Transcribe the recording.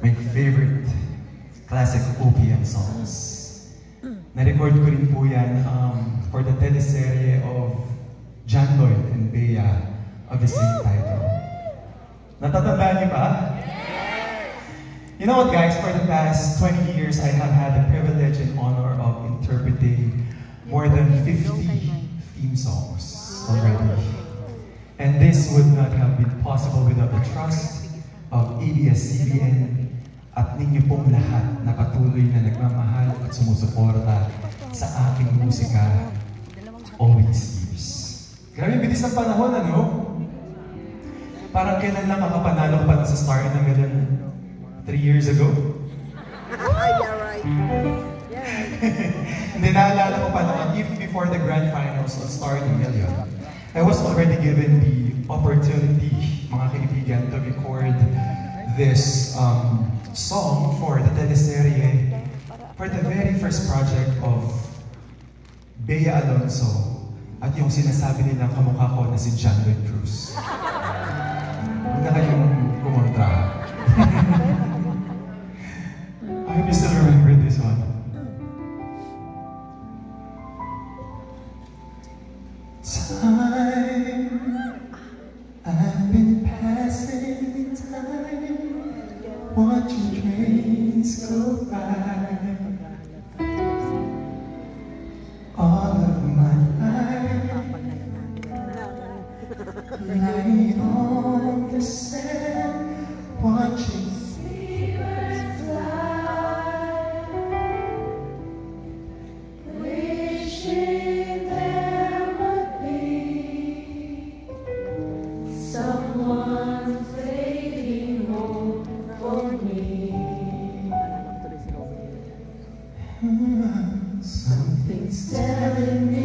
my favorite classic OPM songs. Na-record ko rin po yan for the teleserye of John Lloyd and Bea of the same title. Natatandaan niyo ba? You know what, guys? For the past 20 years, I have had the privilege and honor of interpreting more than 50 theme songs already. And this would not have been possible without the trust of ABS-CBN at ninyo pong lahat na patuloy na nagmamahal at sumusuporta sa aking musika all these years. Grabe, bilis ng panahon, ano? Parang kailan lang makapanalo pa sa Star ng ganun 3 years ago? Yeah, right. Yeah. Hindi, naalala ko pa naman, even before the grand finals of Star ng Million, I was already given the opportunity, mga kaibigan, to record this song for the teleserye for the very first project of Bea Alonzo at yung sinasabi nilang kamukha ko na si John Lloyd Cruz. Huwag na kayong kumontra. I hope you still remember this one. Time, I've been passing time, watching trains go by. All of my life, lying on the sand, watching seabirds fly, wishing there would be someone waiting home for me. Something's telling me